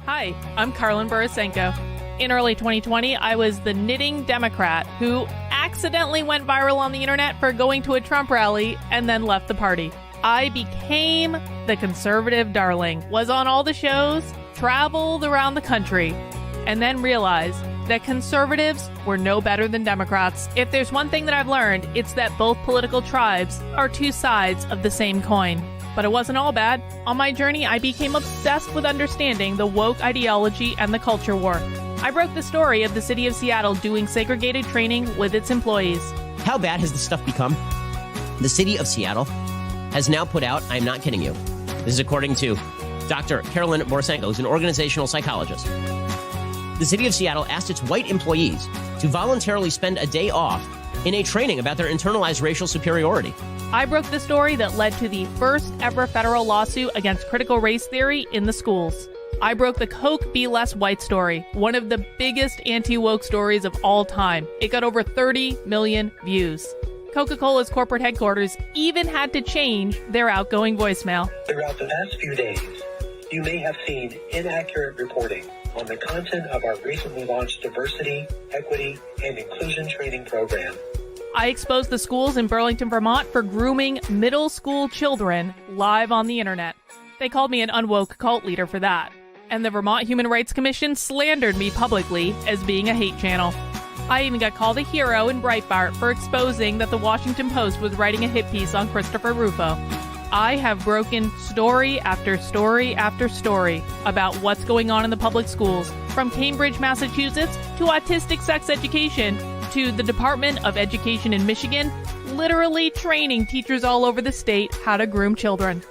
Hi, I'm Carlin Borisenko. In early 2020, I was the knitting Democrat who accidentally went viral on the internet for going to a Trump rally and then left the party. I became the conservative darling, was on all the shows, traveled around the country, and then realized that conservatives were no better than Democrats. If there's one thing that I've learned, it's that both political tribes are two sides of the same coin. But it wasn't all bad. On my journey, I became obsessed with understanding the woke ideology and the culture war. I broke the story of the city of Seattle doing segregated training with its employees. How bad has this stuff become? The city of Seattle has now put out, I'm not kidding you, this is according to Dr. Carolyn Borisenko, who's an organizational psychologist. The city of Seattle asked its white employees to voluntarily spend a day off in a training about their internalized racial superiority. I broke the story that led to the first ever federal lawsuit against critical race theory in the schools. I broke the Coke Be Less White story, one of the biggest anti-woke stories of all time. It got over 30 million views. Coca-Cola's corporate headquarters even had to change their outgoing voicemail. Throughout the past few days, you may have seen inaccurate reporting on the content of our recently launched diversity, equity, and inclusion training program. I exposed the schools in Burlington, Vermont for grooming middle school children live on the internet. They called me an unwoke cult leader for that. And the Vermont Human Rights Commission slandered me publicly as being a hate channel. I even got called a hero in Breitbart for exposing that the Washington Post was writing a hit piece on Christopher Rufo. I have broken story after story after story about what's going on in the public schools, from Cambridge, Massachusetts, to autistic sex education, to the Department of Education in Michigan, literally training teachers all over the state how to groom children.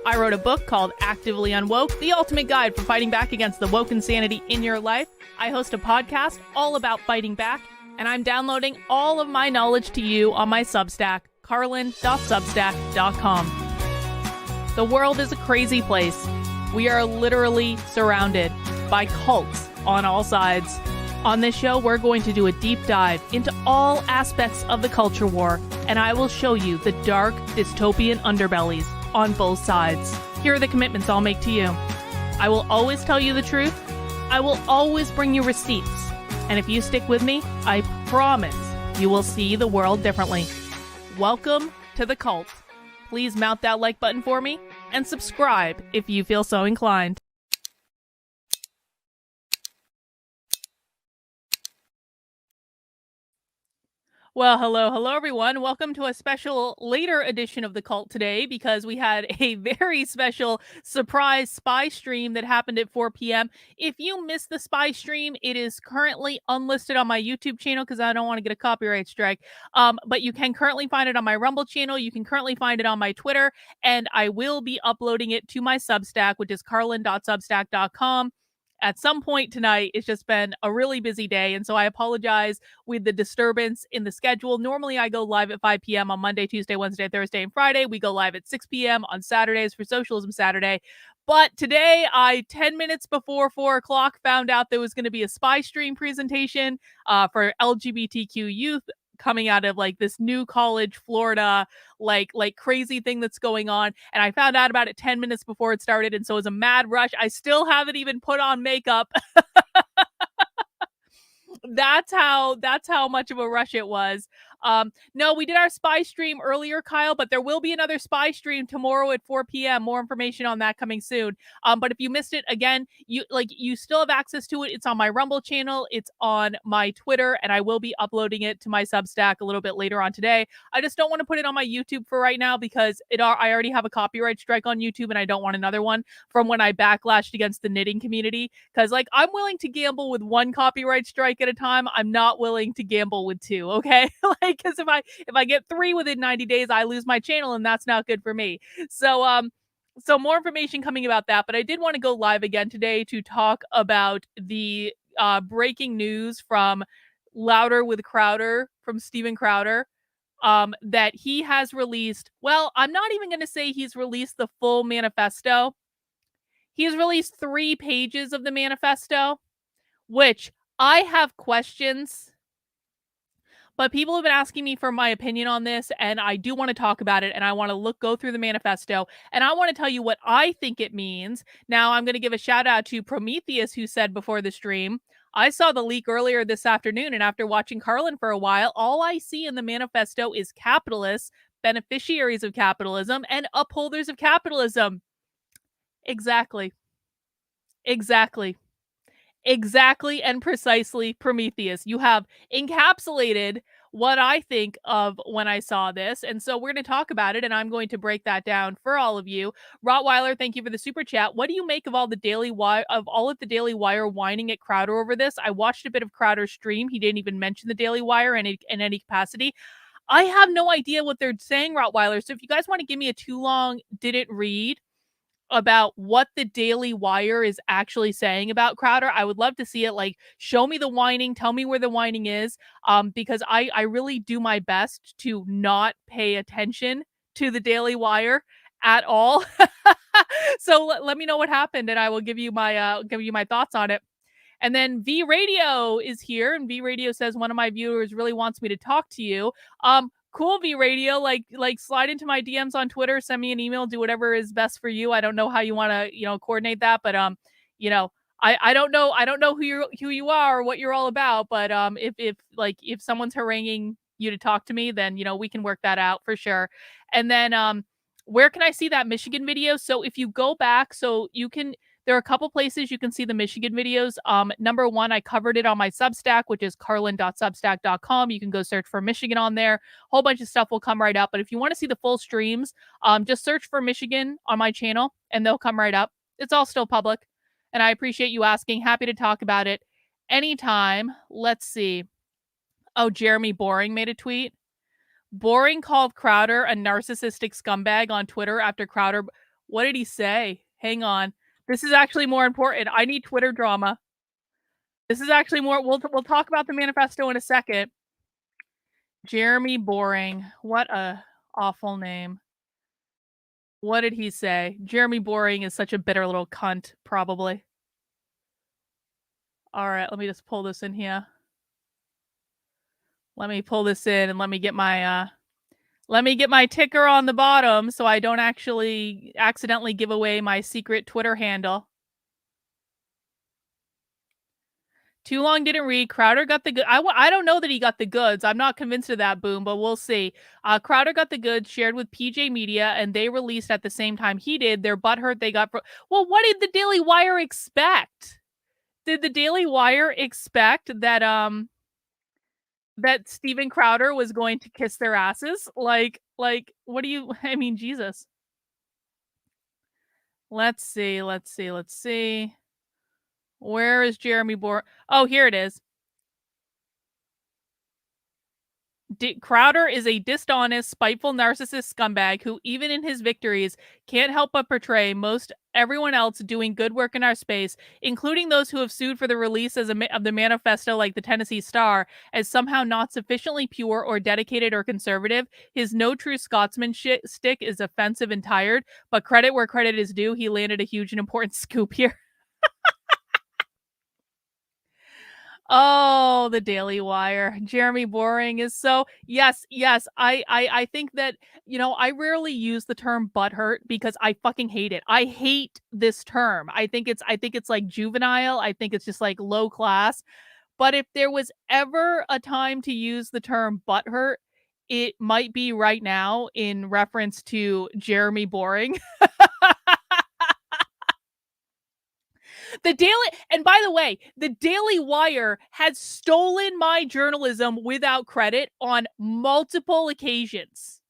I wrote a book called Actively Unwoke, the ultimate guide for fighting back against the woke insanity in your life. I host a podcast all about fighting back, and I'm downloading all of my knowledge to you on my Substack, carlin.substack.com. The world is a crazy place. We are literally surrounded by cults on all sides. On this show, we're going to do a deep dive into all aspects of the culture war, and I will show you the dark, dystopian underbellies on both sides. Here are the commitments I'll make to you. I will always tell you the truth. I will always bring you receipts. And if you stick with me, I promise you will see the world differently. Welcome to the cult. Please mount that like button for me and subscribe if you feel so inclined. Well, hello, everyone. Welcome to a special later edition of The Cult today, because we had a very special surprise spy stream that happened at 4 p.m. If you missed the spy stream, it is currently unlisted on my YouTube channel because I don't want to get a copyright strike. But you can currently find it on my Rumble channel. You can currently find it on my Twitter, and I will be uploading it to my Substack, which is carlin.substack.com. At some point tonight. It's just been a really busy day, and so I apologize with the disturbance in the schedule. Normally, I go live at 5 p.m. on Monday, Tuesday, Wednesday, Thursday, and Friday. We go live at 6 p.m. on Saturdays for Socialism Saturday. But today, 10 minutes before 4 o'clock, found out there was going to be a spy stream presentation for LGBTQ youth coming out of like this new college, Florida, like crazy thing that's going on. And I found out about it 10 minutes before it started. And so it was a mad rush. I still haven't even put on makeup. That's how much of a rush it was. No, we did our spy stream earlier, Kyle, but there will be another spy stream tomorrow at 4 p.m. More information on that coming soon. But if you missed it, again, you still have access to it. It's on my Rumble channel. It's on my Twitter, and I will be uploading it to my Substack a little bit later on today. I just don't want to put it on my YouTube for right now because I already have a copyright strike on YouTube, and I don't want another one from when I backlashed against the knitting community. Because I'm willing to gamble with one copyright strike at a time. I'm not willing to gamble with two. Okay. Because if I get 3 within 90 days, I lose my channel, and that's not good for me. So more information coming about that. But I did want to go live again today to talk about the breaking news from Louder with Crowder, from Steven Crowder, that he has released. Well, I'm not even going to say he's released the full manifesto. He's released 3 pages of the manifesto, which I have questions. But people have been asking me for my opinion on this, and I do want to talk about it, and I want to go through the manifesto, and I want to tell you what I think it means. Now, I'm going to give a shout out to Prometheus, who said before the stream, I saw the leak earlier this afternoon, and after watching Carlin for a while, all I see in the manifesto is capitalists, beneficiaries of capitalism, and upholders of capitalism. Exactly. Exactly. Exactly and precisely, Prometheus. You have encapsulated what I think of when I saw this. And so we're going to talk about it, and I'm going to break that down for all of you. Rottweiler, thank you for the super chat. What do you make of all the Daily Wire whining at Crowder over this? I watched a bit of Crowder's stream. He didn't even mention the Daily Wire in any capacity. I have no idea what they're saying, Rottweiler. So if you guys want to give me a too long didn't read about what the Daily Wire is actually saying about Crowder, I would love to see it. Like, show me the whining, tell me where the whining is, because I really do my best to not pay attention to the Daily Wire at all. So let me know what happened, and I will give you my thoughts on it. And then V Radio is here, and V Radio says one of my viewers really wants me to talk to you. Cool, V Radio. Like slide into my DMs on Twitter, send me an email, do whatever is best for you. I don't know how you want to coordinate that, but I don't know who you are or what you're all about. But if someone's haranguing you to talk to me, then we can work that out for sure. And then where can I see that Michigan video? So if you go back, there are a couple places you can see the Michigan videos. Number one, I covered it on my Substack, which is carlin.substack.com. You can go search for Michigan on there. A whole bunch of stuff will come right up. But if you want to see the full streams, just search for Michigan on my channel, and they'll come right up. It's all still public, and I appreciate you asking. Happy to talk about it anytime. Let's see. Oh, Jeremy Boring made a tweet. Boring called Crowder a narcissistic scumbag on Twitter after Crowder. What did he say? Hang on. This is actually more important. I need Twitter drama. This is actually more. We'll talk about the manifesto in a second. Jeremy Boring. What a awful name. What did he say? Jeremy Boring is such a bitter little cunt, probably. All right, let me just pull this in here. Let me pull this in, and let me get my ticker on the bottom so I don't actually accidentally give away my secret Twitter handle. Too long didn't read. Crowder got the good. I don't know that he got the goods. I'm not convinced of that, Boom, but we'll see. Crowder got the goods, shared with PJ Media, and they released at the same time he did. Their butthurt they got. Well, what did the Daily Wire expect? Did the Daily Wire expect that that Steven Crowder was going to kiss their asses? Like, what do you, I mean, Jesus. Let's see. Where is Jeremy Boring? Oh, here it is. Crowder is a dishonest, spiteful, narcissist scumbag who, even in his victories, can't help but portray most everyone else doing good work in our space, including those who have sued for the release of the manifesto, like the Tennessee Star, as somehow not sufficiently pure or dedicated or conservative. His no true Scotsman stick is offensive and tired, but credit where credit is due. He landed a huge and important scoop here. Oh, the Daily Wire. Jeremy Boring is so yes. I think that I rarely use the term butthurt because I fucking hate it. I hate this term. I think it's like juvenile. I think it's just like low class. But if there was ever a time to use the term butthurt, it might be right now in reference to Jeremy Boring. And by the way, the Daily Wire has stolen my journalism without credit on multiple occasions.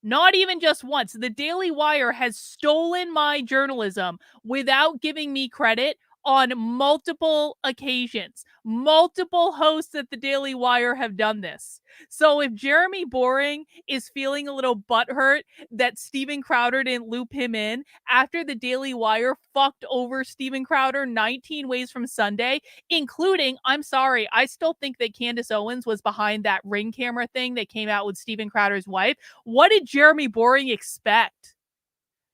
Not even just once. The Daily Wire has stolen my journalism without giving me credit on multiple occasions. Multiple hosts at the Daily Wire have done this. So if Jeremy Boring is feeling a little butthurt that Steven Crowder didn't loop him in after the Daily Wire fucked over Steven Crowder 19 ways from Sunday, including, I'm sorry, I still think that Candace Owens was behind that Ring camera thing that came out with Steven Crowder's wife. What did Jeremy Boring expect?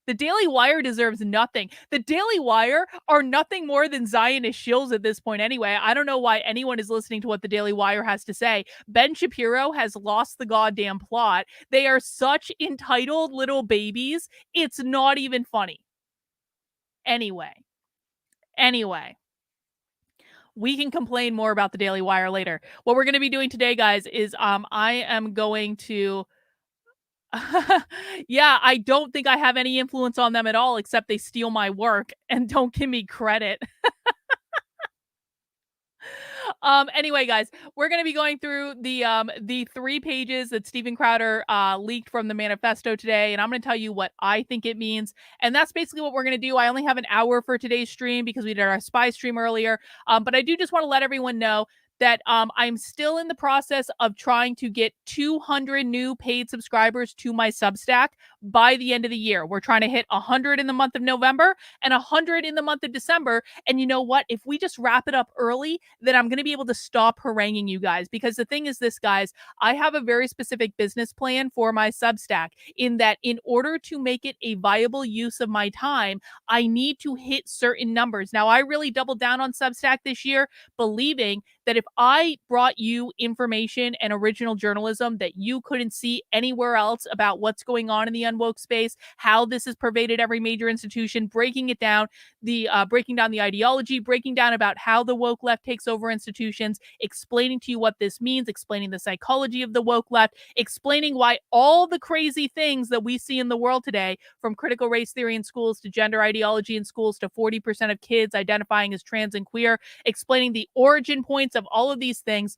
The Daily Wire deserves nothing. The Daily Wire are nothing more than Zionist shills at this point anyway. I don't know why anyone is listening to what the Daily Wire has to say. Ben Shapiro has lost the goddamn plot. They are such entitled little babies. It's not even funny. Anyway, we can complain more about the Daily Wire later. What we're going to be doing today, guys, is I am going to yeah, I don't think I have any influence on them at all, except they steal my work and don't give me credit. Anyway, guys, we're going to be going through the 3 pages that Steven Crowder leaked from the manifesto today, and I'm going to tell you what I think it means. And that's basically what we're going to do. I only have an hour for today's stream because we did our spy stream earlier. But I do just want to let everyone know that I'm still in the process of trying to get 200 new paid subscribers to my Substack by the end of the year. We're trying to hit 100 in the month of November and 100 in the month of December. And you know what? If we just wrap it up early, then I'm going to be able to stop haranguing you guys. Because the thing is this, guys, I have a very specific business plan for my Substack in that in order to make it a viable use of my time, I need to hit certain numbers. Now, I really doubled down on Substack this year, believing that if I brought you information and original journalism that you couldn't see anywhere else about what's going on in the unwoke space, how this has pervaded every major institution, breaking it down, breaking down the ideology, breaking down about how the woke left takes over institutions, explaining to you what this means, explaining the psychology of the woke left, explaining why all the crazy things that we see in the world today, from critical race theory in schools to gender ideology in schools to 40% of kids identifying as trans and queer, explaining the origin points of all of these things.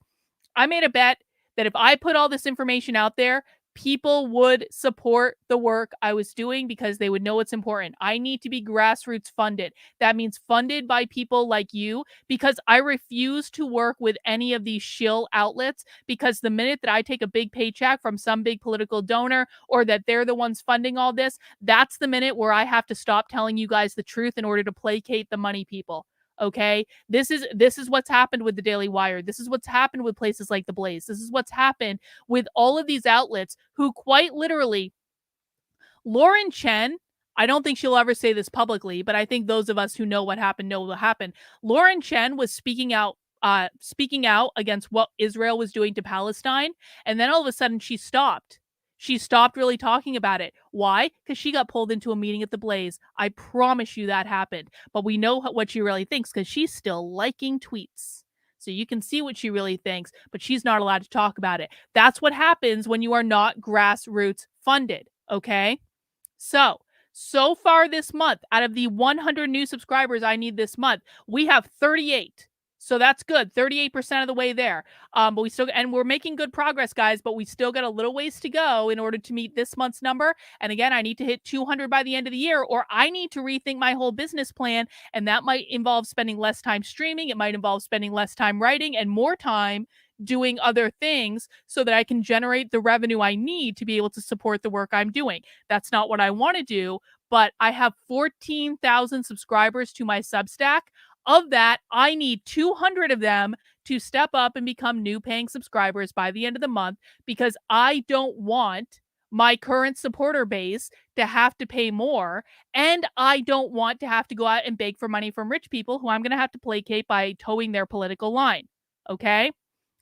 I made a bet that if I put all this information out there, people would support the work I was doing because they would know it's important. I need to be grassroots funded. That means funded by people like you, because I refuse to work with any of these shill outlets, because the minute that I take a big paycheck from some big political donor or that they're the ones funding all this, that's the minute where I have to stop telling you guys the truth in order to placate the money people. Okay, this is what's happened with the Daily Wire. This is what's happened with places like The Blaze. This is what's happened with all of these outlets who quite literally, Lauren Chen, I don't think she'll ever say this publicly, but I think those of us who know what happened know what happened. Lauren Chen was speaking out against what Israel was doing to Palestine, and then all of a sudden she stopped. She stopped really talking about it. Why? Because she got pulled into a meeting at The Blaze. I promise you that happened. But we know what she really thinks because she's still liking tweets. So you can see what she really thinks, but she's not allowed to talk about it. That's what happens when you are not grassroots funded, okay? So far this month, out of the 100 new subscribers I need this month, we have 38. So that's good. 38% of the way there. But we're making good progress, guys, but we still got a little ways to go in order to meet this month's number. And again, I need to hit 200 by the end of the year, or I need to rethink my whole business plan. And that might involve spending less time streaming. It might involve spending less time writing and more time doing other things so that I can generate the revenue I need to be able to support the work I'm doing. That's not what I want to do, but I have 14,000 subscribers to my Substack. Of that, I need 200 of them to step up and become new paying subscribers by the end of the month, because I don't want my current supporter base to have to pay more, and I don't want to have to go out and beg for money from rich people who I'm going to have to placate by towing their political line. Okay?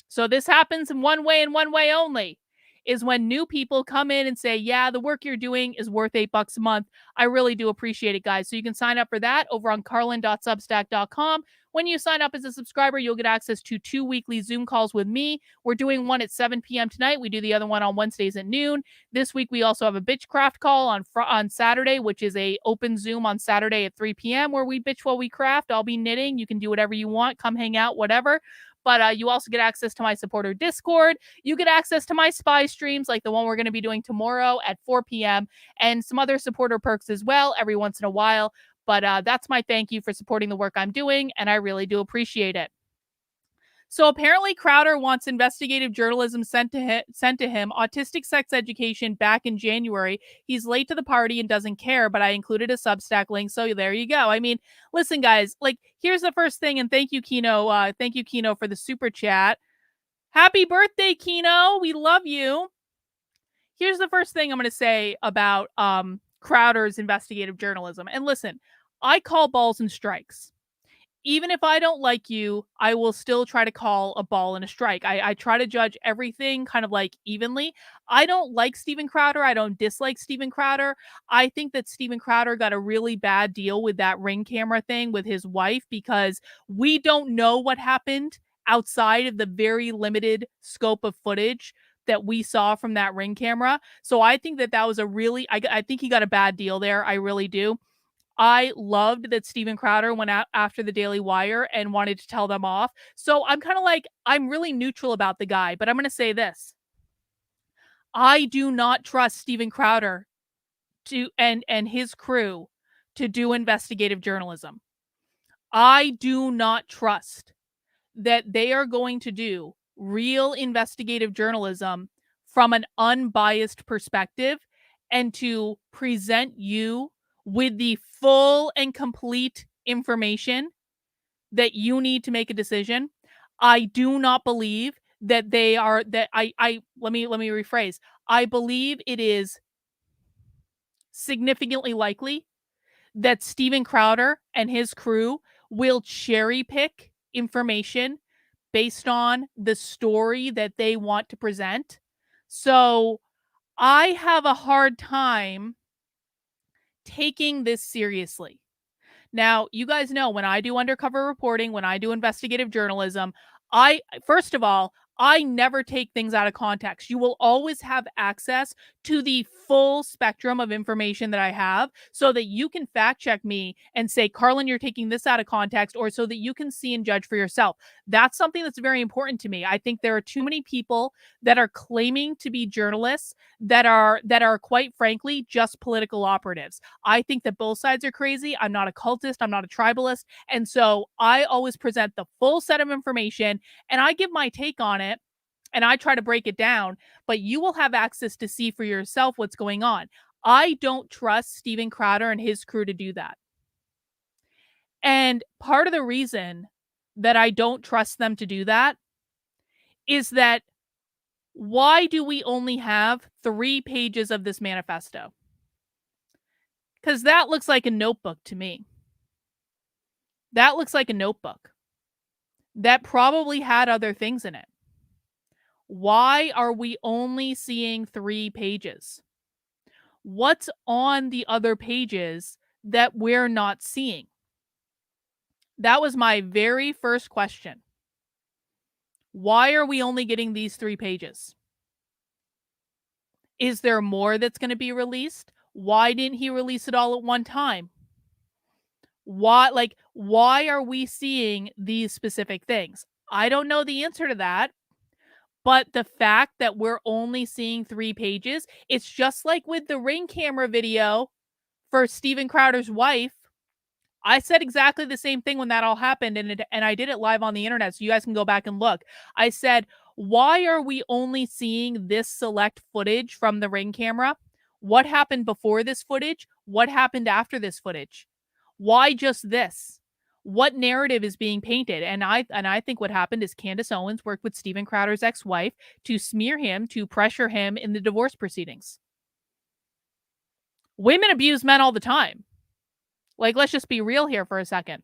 So this happens in one way and one way only, is when new people come in and say, yeah, the work you're doing is worth $8 a month. I really do appreciate it, guys. So you can sign up for that over on carlin.substack.com. When you sign up as a subscriber, you'll get access to 2 weekly Zoom calls with me. We're doing one at 7 p.m. tonight. We do the other one on Wednesdays at noon. This week, we also have a bitchcraft call on Saturday, which is a open Zoom on Saturday at 3 p.m. where we bitch while we craft. I'll be knitting. You can do whatever you want. Come hang out, whatever. But you also get access to my supporter Discord. You get access to my spy streams, like the one we're going to be doing tomorrow at 4 p.m. and some other supporter perks as well every once in a while. But that's my thank you for supporting the work I'm doing, and I really do appreciate it. So apparently Crowder wants investigative journalism sent to him, autistic sex education back in January. He's late to the party and doesn't care, but I included a Substack link, so there you go. I mean, listen, guys, like, here's the first thing, and thank you, Kino. Thank you, Kino, for the super chat. Happy birthday, Kino. We love you. Here's the first thing I'm going to say about Crowder's investigative journalism. And listen, I call balls and strikes. Even if I don't like you, I will still try to call a ball and a strike. I try to judge everything kind of like evenly. I don't like Steven Crowder. I don't dislike Steven Crowder. I think that Steven Crowder got a really bad deal with that Ring camera thing with his wife because we don't know what happened outside of the very limited scope of footage that we saw from that Ring camera. So I think that that was a really, I think he got a bad deal there. I really do. I loved that Steven Crowder went out after the Daily Wire and wanted to tell them off. So I'm kind of like, I'm really neutral about the guy, but I'm going to say this. I do not trust Steven Crowder to and his crew to do investigative journalism. I do not trust that they are going to do real investigative journalism from an unbiased perspective and to present you with the full and complete information that you need to make a decision. I do not believe that they are that I let me rephrase. I believe it is significantly likely that Steven Crowder and his crew will cherry pick information based on the story that they want to present. So I have a hard time taking this seriously. Now, you guys know when I do undercover reporting, when I do investigative journalism, first of all, I never take things out of context. You will always have access to the full spectrum of information that I have so that you can fact check me and say, Carlin, you're taking this out of context, or so that you can see and judge for yourself. That's something that's very important to me. I think there are too many people that are claiming to be journalists that are quite frankly just political operatives. I think that both sides are crazy. I'm not a cultist. I'm not a tribalist. And so I always present the full set of information and I give my take on it and I try to break it down, but you will have access to see for yourself what's going on. I don't trust Steven Crowder and his crew to do that. And part of the reason that I don't trust them to do that is that why do we only have 3 pages of this manifesto? Because that looks like a notebook to me. That looks like a notebook that probably had other things in it. Why are we only seeing 3 pages? What's on the other pages that we're not seeing? That was my very first question. Why are we only getting these 3 pages? Is there more that's going to be released? Why didn't he release it all at one time? Why are we seeing these specific things? I don't know the answer to that. But the fact that we're only seeing 3 pages, it's just like with the Ring camera video for Steven Crowder's wife. I said exactly the same thing when that all happened, and I did it live on the internet, so you guys can go back and look. I said, why are we only seeing this select footage from the Ring camera? What happened before this footage? What happened after this footage? Why just this? What narrative is being painted? And I think what happened is Candace Owens worked with Steven Crowder's ex-wife to smear him, to pressure him in the divorce proceedings. Women abuse men all the time. Like, let's just be real here for a second.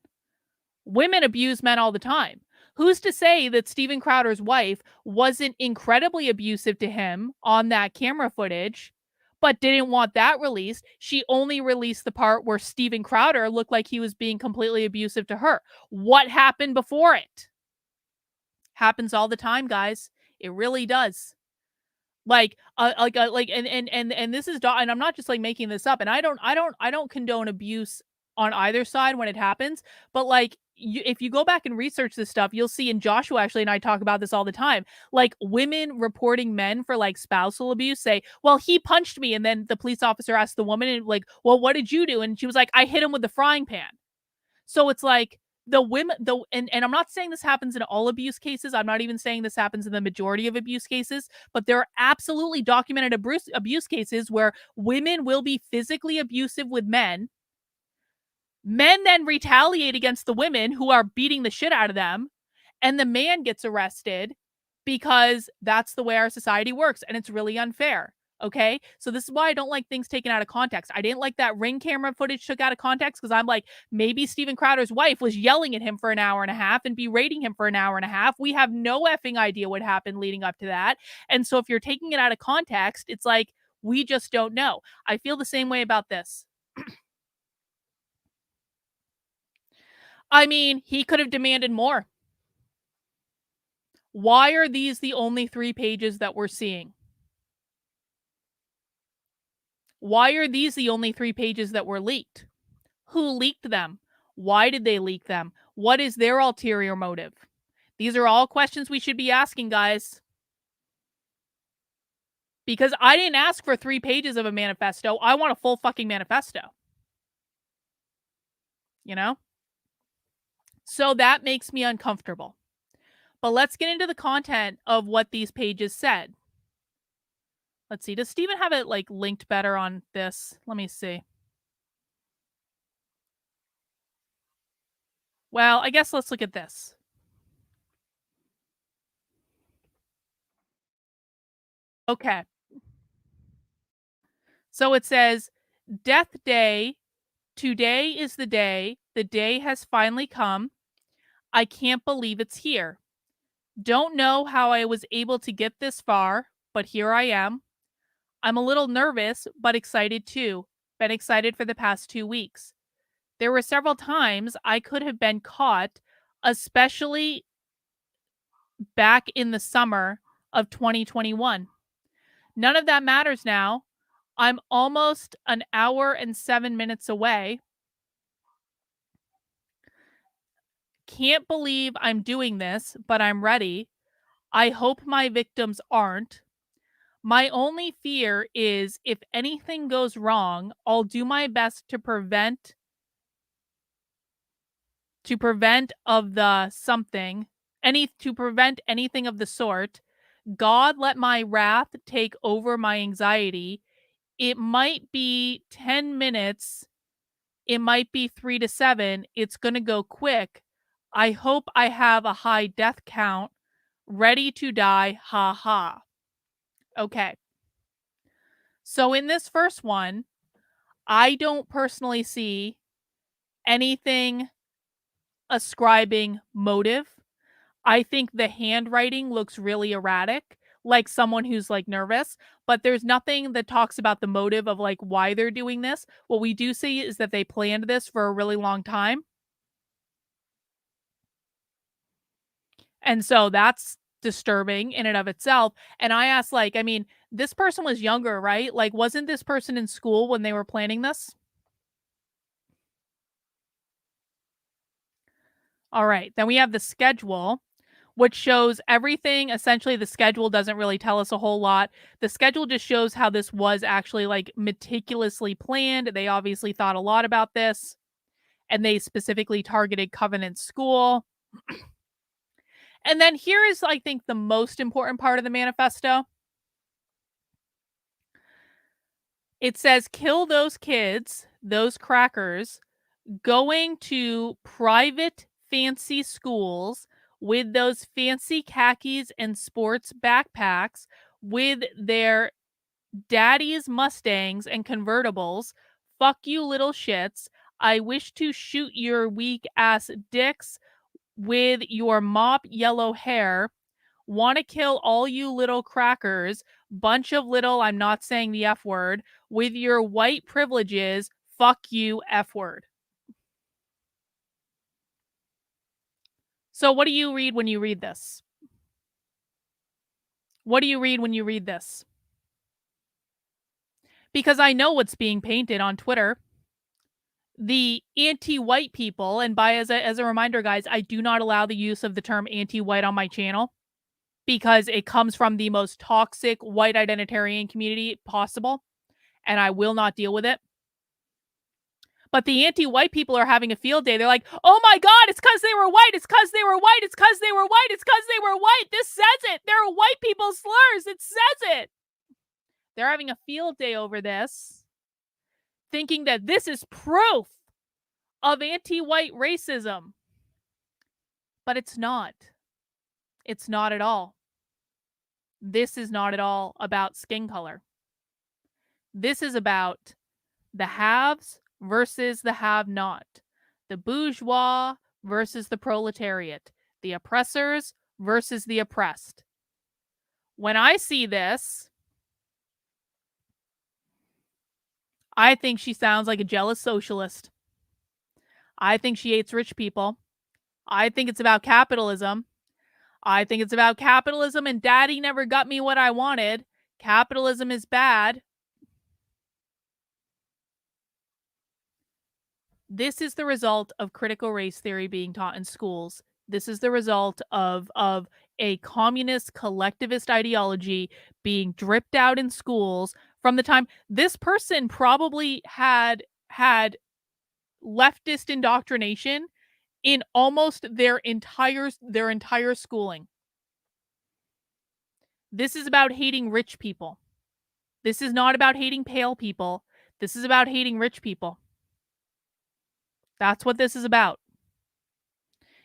Women abuse men all the time. Who's to say that Steven Crowder's wife wasn't incredibly abusive to him on that camera footage, but didn't want that released? She only released the part where Steven Crowder looked like he was being completely abusive to her. What happened before it? Happens all the time, guys. It really does. And this is, and I'm not just like making this up, and I don't condone abuse on either side when it happens, but like, if you go back and research this stuff, you'll see, and Joshua actually and I talk about this all the time, like women reporting men for like spousal abuse say, well, he punched me. And then the police officer asked the woman, and like, well, what did you do? And she was like, I hit him with the frying pan. So it's like the women, and I'm not saying this happens in all abuse cases. I'm not even saying this happens in the majority of abuse cases, but there are absolutely documented abuse cases where women will be physically abusive with men. Men then retaliate against the women who are beating the shit out of them, and the man gets arrested because that's the way our society works, and it's really unfair. Okay. So this is why I don't like things taken out of context. I didn't like that Ring camera footage took out of context because I'm like, maybe Steven Crowder's wife was yelling at him for an hour and a half and berating him for an hour and a half. We have no effing idea what happened leading up to that. And so if you're taking it out of context, it's like, we just don't know. I feel the same way about this. I mean, he could have demanded more. Why are these the only 3 pages that we're seeing? Why are these the only 3 pages that were leaked? Who leaked them? Why did they leak them? What is their ulterior motive? These are all questions we should be asking, guys. Because I didn't ask for 3 pages of a manifesto. I want a full fucking manifesto. You know? So that makes me uncomfortable. But let's get into the content of what these pages said. Let's see. Does Steven have it like linked better on this? Let me see. Well, I guess let's look at this. Okay. So it says, Death Day. Today is the day. The day has finally come. I can't believe it's here. Don't know how I was able to get this far, but here I am. I'm a little nervous, but excited too. Been excited for the past 2 weeks. There were several times I could have been caught, especially back in the summer of 2021. None of that matters now. I'm almost an hour and 7 minutes away. Can't believe I'm doing this, but I'm ready. I hope my victims aren't. My only fear is if anything goes wrong, I'll do my best to prevent of the something, to prevent anything of the sort. God let my wrath take over my anxiety. It might be 10 minutes. It might be 3 to 7. It's going to go quick. I hope I have a high death count. Ready to die. Ha ha. Okay. So in this first one, I don't personally see anything ascribing motive. I think the handwriting looks really erratic, like someone who's like nervous, but there's nothing that talks about the motive of like why they're doing this. What we do see is that they planned this for a really long time. And so that's disturbing in and of itself. And I asked, like, I mean, this person was younger, right? Like, wasn't this person in school when they were planning this? All right. Then we have the schedule, which shows everything. Essentially, the schedule doesn't really tell us a whole lot. The schedule just shows how this was actually like meticulously planned. They obviously thought a lot about this, and they specifically targeted Covenant School. And then here is, I think, the most important part of the manifesto. It says, kill those kids, those crackers, going to private fancy schools with those fancy khakis and sports backpacks with their daddy's Mustangs and convertibles. Fuck you, little shits. I wish to shoot your weak ass dicks with your mop yellow hair. Want to kill all you little crackers, bunch of little, I'm not saying the F word, with your white privileges. Fuck you, F word. So what do you read when you read this? What do you read when you read this? Because I know what's being painted on Twitter. The anti-white people, and as a reminder, guys, I do not allow the use of the term anti-white on my channel because it comes from the most toxic white identitarian community possible, and I will not deal with it. But the anti-white people are having a field day. They're like, oh my God, it's because they were white. It's because they were white. It's because they were white. It's because they were white. This says it. They're white people slurs. It says it. They're having a field day over this, thinking that this is proof of anti-white racism. But it's not. It's not at all. This is not at all about skin color. This is about the haves versus the have-not, the bourgeois versus the proletariat, the oppressors versus the oppressed. When I see this, I think she sounds like a jealous socialist. I think she hates rich people. I think it's about capitalism. I think it's about capitalism and daddy never got me what I wanted. Capitalism is bad. This is the result of critical race theory being taught in schools. This is the result of a communist collectivist ideology being dripped out in schools from the time this person probably had leftist indoctrination in almost their entire schooling. This is about hating rich people. This is not about hating pale people. This is about hating rich people. That's what this is about.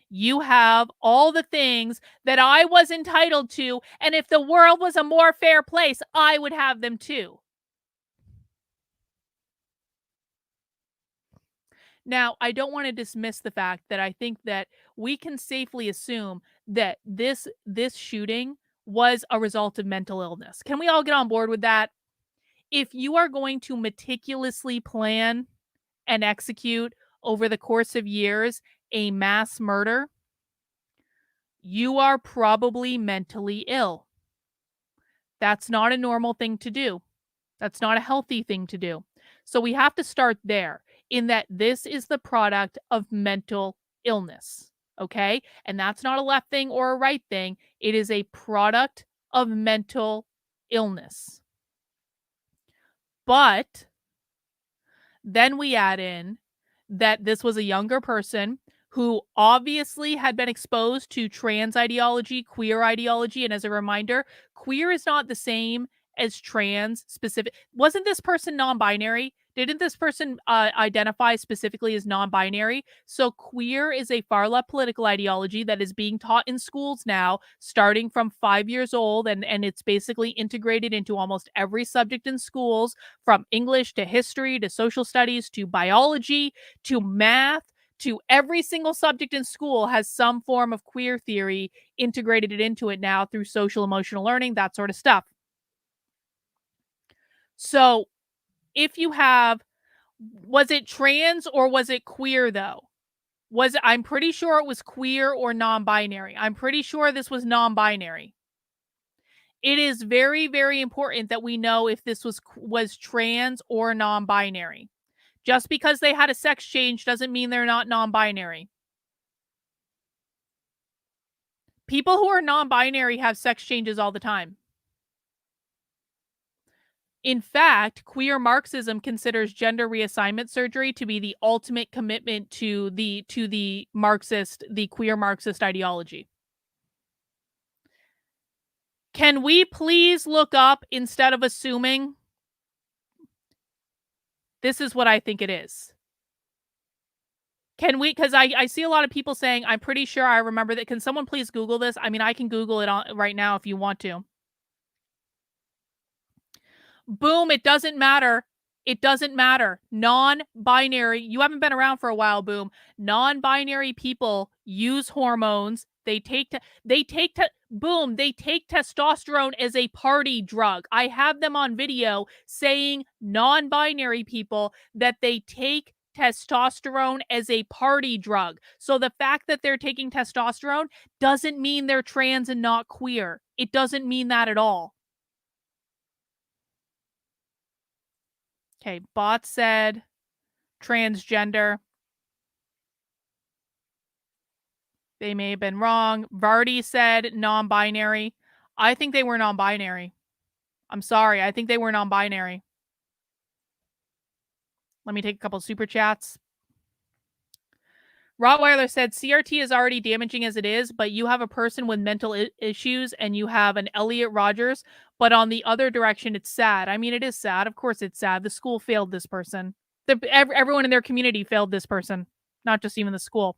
You have all the things that I was entitled to, and if the world was a more fair place, I would have them too. Now, I don't want to dismiss the fact that I think that we can safely assume that this shooting was a result of mental illness. Can we all get on board with that? If you are going to meticulously plan and execute over the course of years a mass murder, you are probably mentally ill. That's not a normal thing to do. That's not a healthy thing to do. So we have to start there, in that this is the product of mental illness. Okay? And that's not a left thing or a right thing. It is a product of mental illness. But then we add in that this was a younger person who obviously had been exposed to trans ideology, queer ideology. And as a reminder, queer is not the same as trans specific. Wasn't this person non-binary? Didn't this person identify specifically as non-binary? So queer is a far left political ideology that is being taught in schools now, starting from 5 years old. And it's basically integrated into almost every subject in schools, from English to history to social studies to biology to math. To every single subject in school has some form of queer theory integrated into it now through social emotional learning, that sort of stuff. So if you have, was it trans or was it queer though? I'm pretty sure it was queer or non-binary. I'm pretty sure this was non-binary. It is very, very important that we know if this was trans or non-binary. Just because they had a sex change doesn't mean they're not non-binary. People who are non-binary have sex changes all the time. In fact, queer Marxism considers gender reassignment surgery to be the ultimate commitment to the queer Marxist ideology. Can we please look up instead of assuming? This is what I think it is. Can we, because I see a lot of people saying, I'm pretty sure I remember that. Can someone please Google this? I mean, I can Google it right now if you want to. Boom, it doesn't matter. It doesn't matter. Non-binary, you haven't been around for a while, Boom. Non-binary people use hormones. They take testosterone as a party drug. I have them on video saying non-binary people that they take testosterone as a party drug. So the fact that they're taking testosterone doesn't mean they're trans and not queer. It doesn't mean that at all. Okay, Bot said transgender. They may have been wrong. Vardy said non-binary. I think they were non-binary. I'm sorry. I think they were non-binary. Let me take a couple super chats. Rottweiler said CRT is already damaging as it is, but you have a person with mental issues and you have an Elliot Rogers, but on the other direction, it's sad. I mean, it is sad. Of course it's sad. The school failed this person. Everyone in their community failed this person, not just even the school.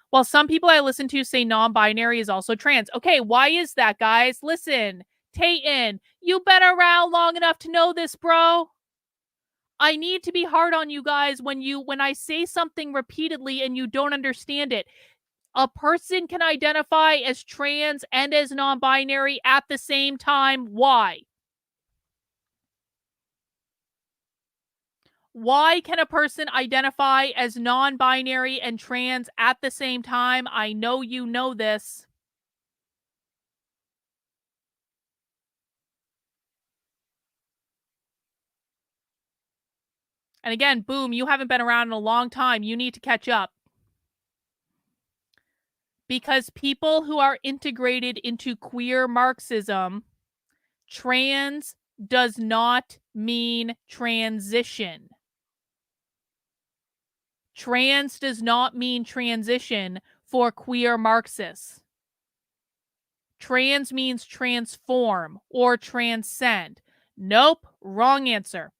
While some people I listen to say non-binary is also trans. Okay, why is that, guys? Listen, Tayton, you've been around long enough to know this, bro. I need to be hard on you guys when I say something repeatedly and you don't understand it. A person can identify as trans and as non-binary at the same time. Why? Why can a person identify as non-binary and trans at the same time? I know you know this. And again, boom, you haven't been around in a long time. You need to catch up. Because people who are integrated into queer Marxism, trans does not mean transition. Trans does not mean transition for queer Marxists. Trans means transform or transcend. Nope, wrong answer.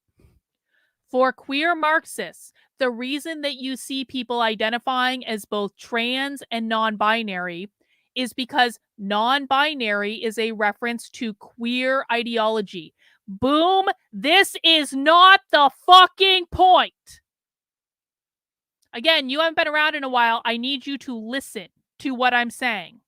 For queer Marxists, the reason that you see people identifying as both trans and non-binary is because non-binary is a reference to queer ideology. Boom, this is not the fucking point. Again, you haven't been around in a while. I need you to listen to what I'm saying.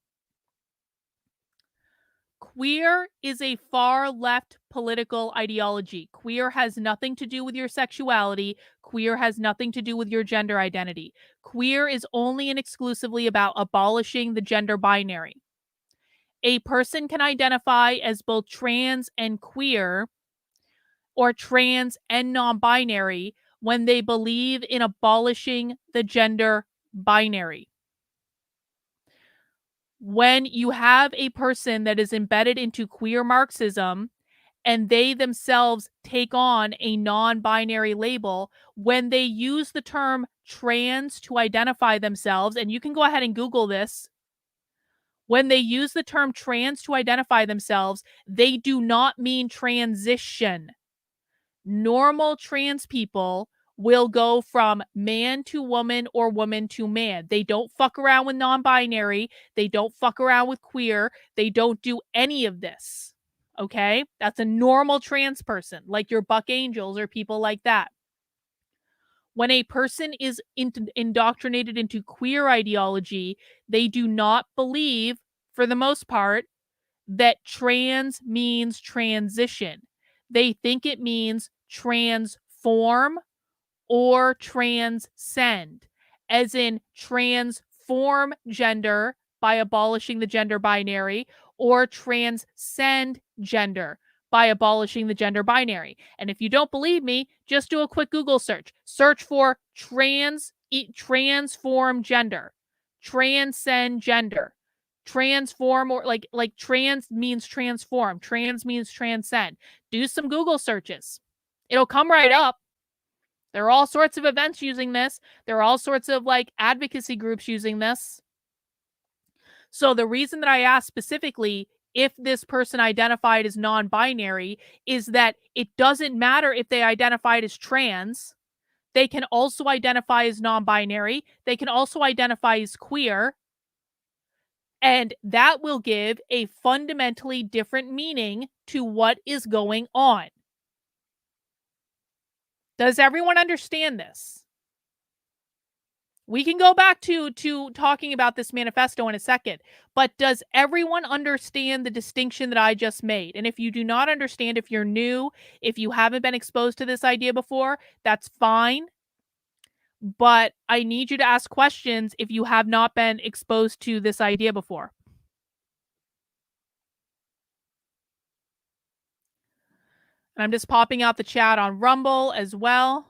Queer is a far left political ideology. Queer has nothing to do with your sexuality. Queer has nothing to do with your gender identity. Queer is only and exclusively about abolishing the gender binary. A person can identify as both trans and queer or trans and non-binary when they believe in abolishing the gender binary. When you have a person that is embedded into queer Marxism and they themselves take on a non-binary label, when they use the term trans to identify themselves, and you can go ahead and Google this, when they use the term trans to identify themselves, they do not mean transition. Normal trans people will go from man to woman or woman to man. They don't fuck around with non-binary. They don't fuck around with queer. They don't do any of this. Okay? That's a normal trans person, like your Buck Angels or people like that. When a person is indoctrinated into queer ideology, they do not believe, for the most part, that trans means transition. They think it means transform or transcend, as in transform gender by abolishing the gender binary, or transcend gender by abolishing the gender binary. And if you don't believe me, just do a quick Google search. Search for transform gender, transcend gender. Transform, or like trans means transform, trans means transcend. Do some Google searches. It'll come right up. There are all sorts of events using this. There are all sorts of like advocacy groups using this. So the reason that I asked specifically if this person identified as non-binary is that it doesn't matter if they identified as trans. They can also identify as non-binary. They can also identify as queer. And that will give a fundamentally different meaning to what is going on. Does everyone understand this? We can go back to talking about this manifesto in a second, but does everyone understand the distinction that I just made? And if you do not understand, if you're new, if you haven't been exposed to this idea before, that's fine. But I need you to ask questions if you have not been exposed to this idea before. And I'm just popping out the chat on Rumble as well.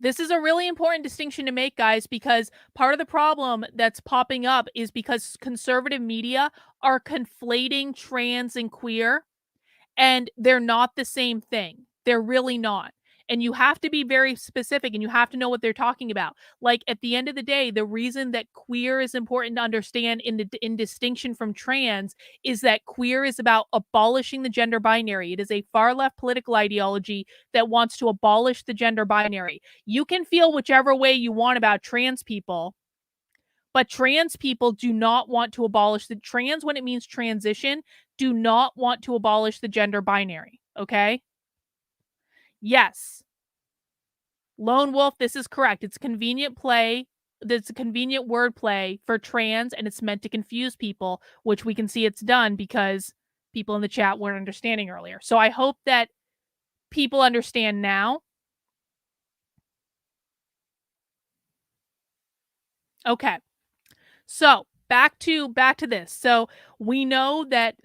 This is a really important distinction to make, guys, because part of the problem that's popping up is because conservative media are conflating trans and queer, and they're not the same thing. They're really not. And you have to be very specific and you have to know what they're talking about. Like at the end of the day, the reason that queer is important to understand in distinction from trans is that queer is about abolishing the gender binary. It is a far left political ideology that wants to abolish the gender binary. You can feel whichever way you want about trans people, But trans people do not want to abolish the trans when it means transition, do not want to abolish the gender binary. Okay? Yes. Lone wolf, this is correct. It's convenient play. It's a convenient word play for trans, and it's meant to confuse people, which we can see it's done because people in the chat weren't understanding earlier. So I hope that people understand now. Okay. So back to this. So we know that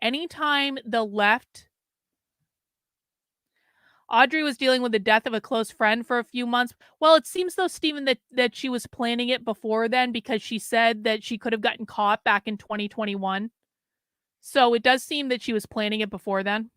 anytime the left Audrey was dealing with the death of a close friend for a few months. Well, it seems though, Stephen, that she was planning it before then because she said that she could have gotten caught back in 2021. So it does seem that she was planning it before then.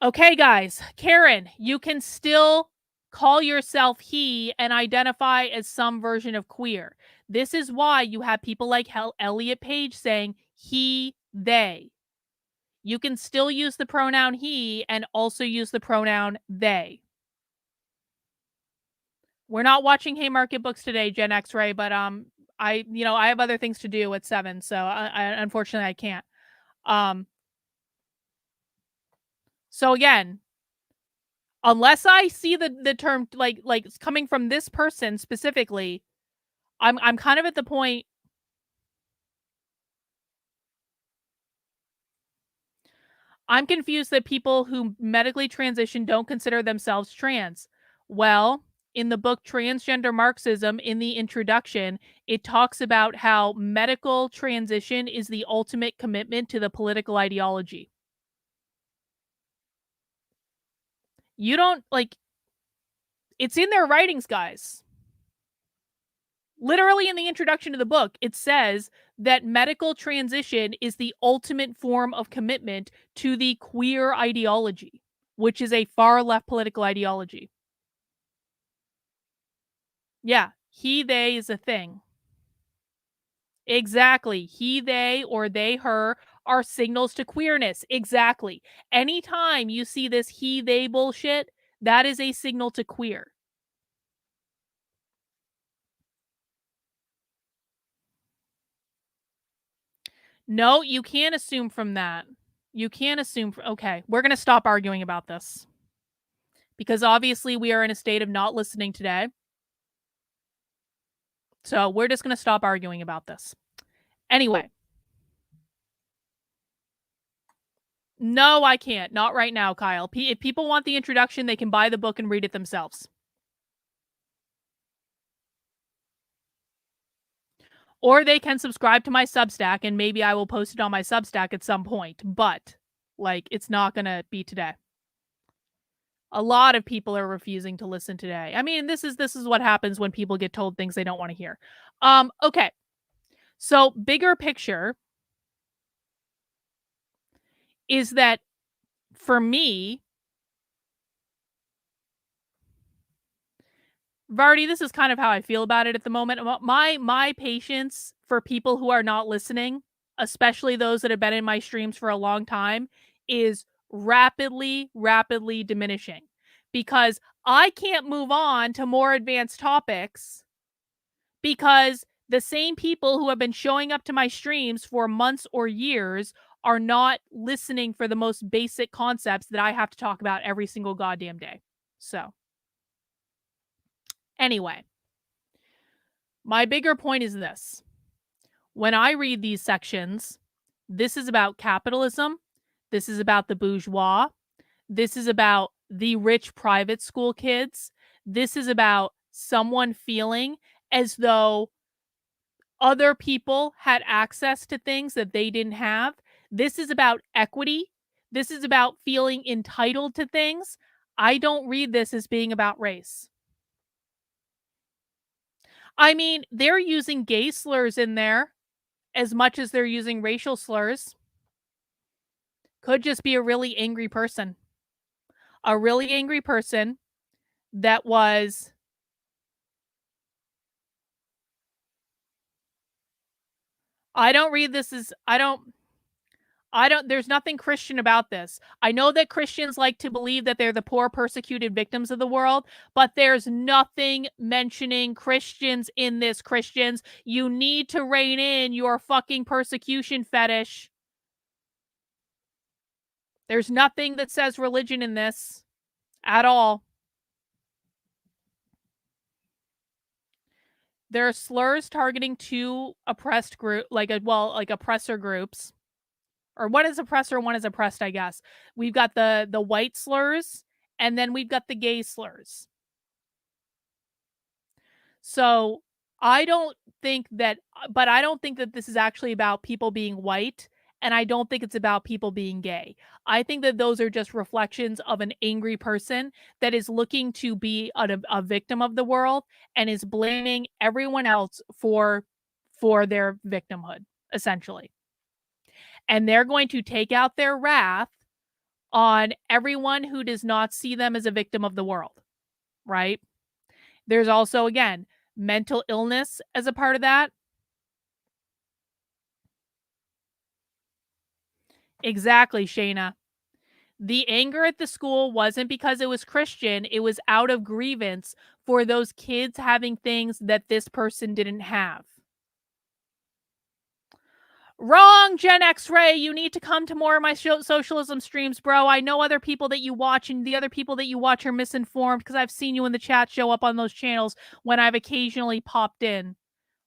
Okay, guys. Karen, you can still call yourself he and identify as some version of queer. This is why you have people like Elliot Page saying he, they. You can still use the pronoun he and also use the pronoun they. We're not watching Haymarket Books today, Gen X-Ray, but I have other things to do at 7, so I unfortunately I can't. So again, unless I see the term like coming from this person specifically, I'm kind of at the point. I'm confused that people who medically transition don't consider themselves trans. Well, in the book Transgender Marxism, in the introduction, it talks about how medical transition is the ultimate commitment to the political ideology. You don't it's in their writings, guys. Literally in the introduction to the book, it says that medical transition is the ultimate form of commitment to the queer ideology, which is a far left political ideology. Yeah, he, they is a thing. Exactly. He, they, or they, her are signals to queerness. Exactly. Anytime you see this he, they bullshit, that is a signal to queer. No, you can't assume from that. You can't assume. Okay, we're going to stop arguing about this because obviously we are in a state of not listening today. So we're just going to stop arguing about this. Anyway. No, I can't. Not right now, Kyle. If people want the introduction, they can buy the book and read it themselves. Or they can subscribe to my Substack, and maybe I will post it on my Substack at some point. But, it's not going to be today. A lot of people are refusing to listen today. I mean, this is what happens when people get told things they don't want to hear. Okay. So, bigger picture is that for me, Vardy, this is kind of how I feel about it at the moment. My patience for people who are not listening, especially those that have been in my streams for a long time, is rapidly diminishing because I can't move on to more advanced topics because the same people who have been showing up to my streams for months or years are not listening for the most basic concepts that I have to talk about every single goddamn day. So, anyway, my bigger point is this. When I read these sections, this is about capitalism. This is about the bourgeois. This is about the rich private school kids. This is about someone feeling as though other people had access to things that they didn't have. This is about equity. This is about feeling entitled to things. I don't read this as being about race. I mean, they're using gay slurs in there as much as they're using racial slurs. Could just be a really angry person. A really angry person that was... I don't read this as... There's nothing Christian about this. I know that Christians like to believe that they're the poor, persecuted victims of the world, but there's nothing mentioning Christians in this. Christians, you need to rein in your fucking persecution fetish. There's nothing that says religion in this at all. There are slurs targeting two oppressed oppressor groups. Or one is oppressor, one is oppressed, I guess. We've got the white slurs, and then we've got the gay slurs. So I don't think that this is actually about people being white, and I don't think it's about people being gay. I think that those are just reflections of an angry person that is looking to be a victim of the world and is blaming everyone else for their victimhood, essentially. And they're going to take out their wrath on everyone who does not see them as a victim of the world, right? There's also, again, mental illness as a part of that. Exactly, Shayna. The anger at the school wasn't because it was Christian. It was out of grievance for those kids having things that this person didn't have. Wrong, Gen X-Ray. You need to come to more of my socialism streams, bro. I know other people that you watch, and the other people that you watch are misinformed because I've seen you in the chat show up on those channels when I've occasionally popped in.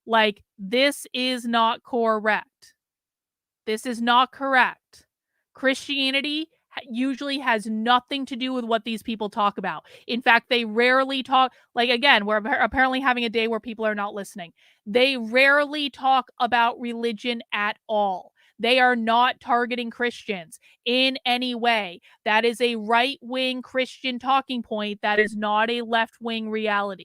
Like, this is not correct. This is not correct. Christianity usually has nothing to do with what these people talk about. In fact, they rarely talk, like, again, we're apparently having a day where people are not listening. They rarely talk about religion at all. They are not targeting Christians in any way. That is a right-wing Christian talking point. That is not a left-wing reality.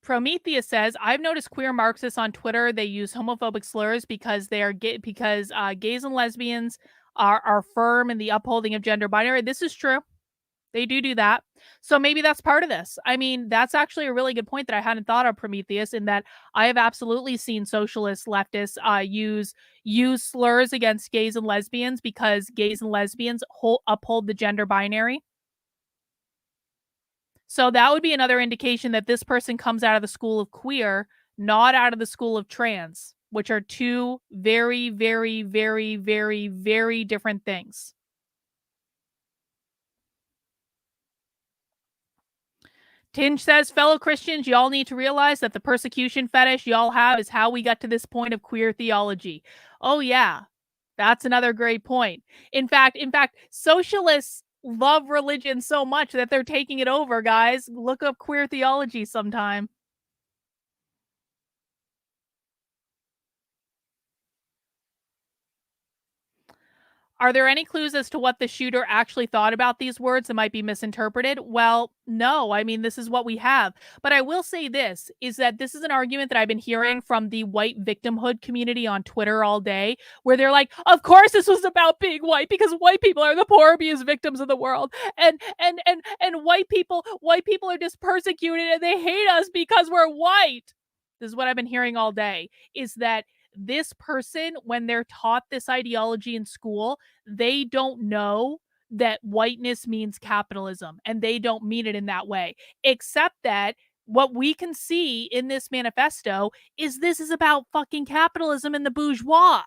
Prometheus says, I've noticed queer Marxists on Twitter, they use homophobic slurs because they are gays and lesbians are firm in the upholding of gender binary. This is true. They do that. So maybe that's part of this. I mean, that's actually a really good point that I hadn't thought of, Prometheus, in that I have absolutely seen socialist leftists use slurs against gays and lesbians because gays and lesbians uphold the gender binary. So that would be another indication that this person comes out of the school of queer, not out of the school of trans, which are two very, very, very, very, very different things. Tinge says, fellow Christians, y'all need to realize that the persecution fetish y'all have is how we got to this point of queer theology. Oh, yeah. That's another great point. In fact, socialists love religion so much that they're taking it over, guys. Look up queer theology sometime. Are there any clues as to what the shooter actually thought about these words that might be misinterpreted? Well, no. I mean, this is what we have. But I will say this, is that this is an argument that I've been hearing from the white victimhood community on Twitter all day, where they're like, of course this was about being white because white people are the poor abused victims of the world. And white people are just persecuted and they hate us because we're white. This is what I've been hearing all day, is that this person, when they're taught this ideology in school, they don't know that whiteness means capitalism, and they don't mean it in that way. Except that what we can see in this manifesto is this is about fucking capitalism and the bourgeois.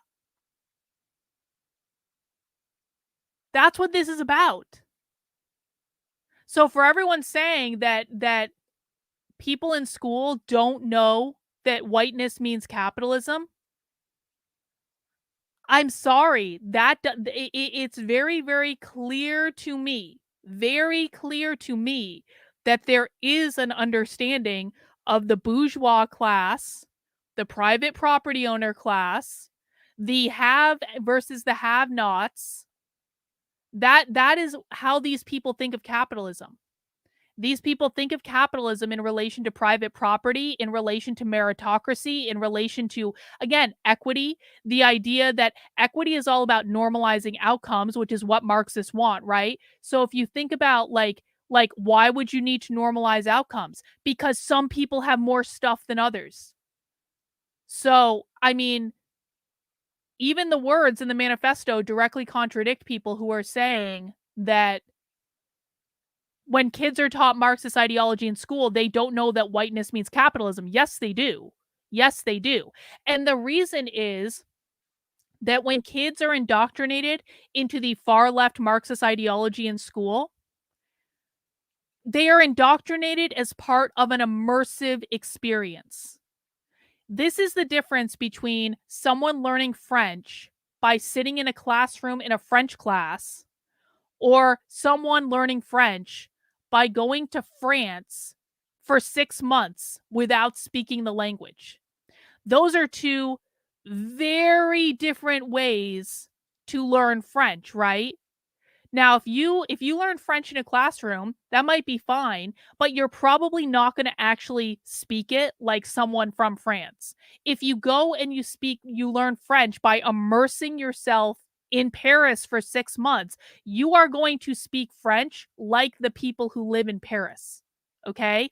That's what this is about. So for everyone saying that people in school don't know that whiteness means capitalism, I'm sorry, that it's very, very clear to me, that there is an understanding of the bourgeois class, the private property owner class, the have versus the have-nots. That is how these people think of capitalism. These people think of capitalism in relation to private property, in relation to meritocracy, in relation to, again, equity. The idea that equity is all about normalizing outcomes, which is what Marxists want, right? So if you think about, like, Like, why would you need to normalize outcomes? Because some people have more stuff than others. So, I mean, even the words in the manifesto directly contradict people who are saying that when kids are taught Marxist ideology in school, they don't know that whiteness means capitalism. Yes, they do. Yes, they do. And the reason is that when kids are indoctrinated into the far left Marxist ideology in school, they are indoctrinated as part of an immersive experience. This is the difference between someone learning French by sitting in a classroom in a French class or someone learning French by going to France for 6 months without speaking the language. Those are two very different ways to learn French, right? Now, if you learn French in a classroom, that might be fine, but you're probably not going to actually speak it like someone from France. If you go and you learn French by immersing yourself in Paris for 6 months, you are going to speak French like the people who live in Paris. Okay?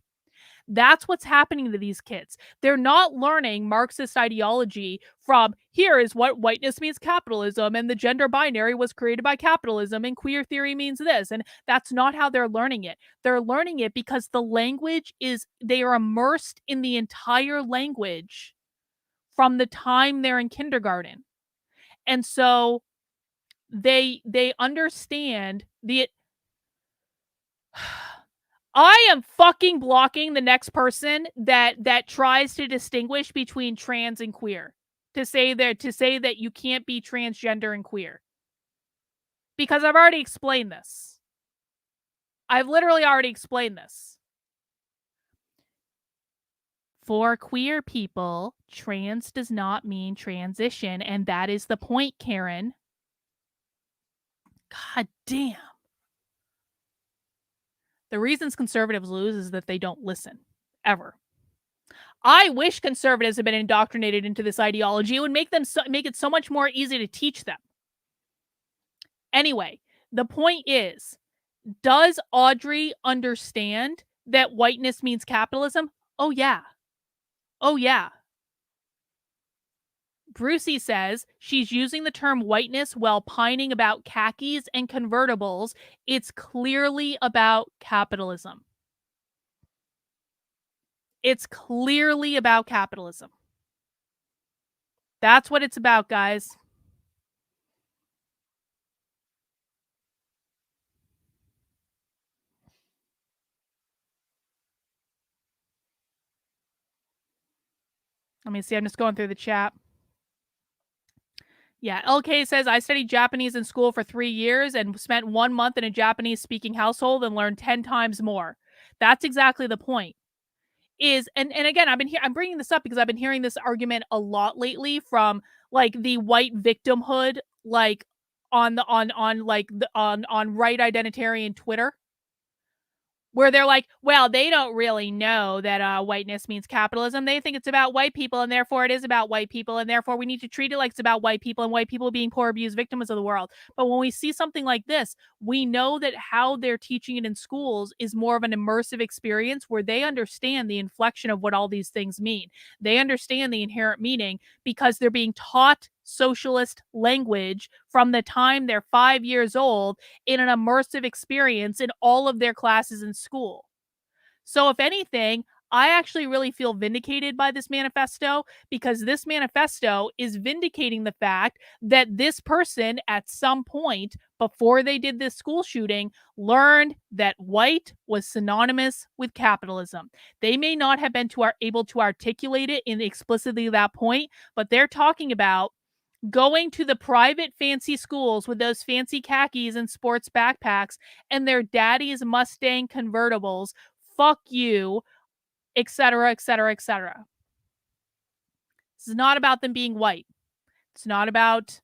That's what's happening to these kids. They're not learning Marxist ideology from here is what whiteness means capitalism and the gender binary was created by capitalism and queer theory means this. And that's not how they're learning it. They're learning it because the language is, they are immersed in the entire language from the time they're in kindergarten. And so they understand the I am fucking blocking the next person that tries to distinguish between trans and queer. To say that you can't be transgender and queer. Because I've already explained this. I've literally already explained this. For queer people, trans does not mean transition, and that is the point, Karen. God damn. The reasons conservatives lose is that they don't listen. Ever. I wish conservatives had been indoctrinated into this ideology. It would make it so much more easy to teach them. Anyway, the point is, does Audrey understand that whiteness means capitalism? Oh, yeah. Oh, yeah. Brucey says she's using the term whiteness while pining about khakis and convertibles. It's clearly about capitalism. It's clearly about capitalism. That's what it's about, guys. Let me see. I'm just going through the chat. Yeah, LK says, I studied Japanese in school for 3 years and spent 1 month in a Japanese speaking household and learned 10 times more. That's exactly the point. And again, I'm bringing this up because I've been hearing this argument a lot lately from like the white victimhood, like on right identitarian Twitter, where they're like, well, they don't really know that whiteness means capitalism. They think it's about white people, and therefore it is about white people, and therefore we need to treat it like it's about white people and white people being poor, abused victims of the world. But when we see something like this, we know that how they're teaching it in schools is more of an immersive experience where they understand the inflection of what all these things mean. They understand the inherent meaning because they're being taught socialist language from the time they're 5 years old in an immersive experience in all of their classes in school. So if anything, I actually really feel vindicated by this manifesto because this manifesto is vindicating the fact that this person at some point before they did this school shooting learned that white was synonymous with capitalism. They may not have been able to articulate it in explicitly that point, but they're talking about going to the private fancy schools with those fancy khakis and sports backpacks and their daddy's Mustang convertibles. Fuck you, etc., etc., etc. This is not about them being white. It's not about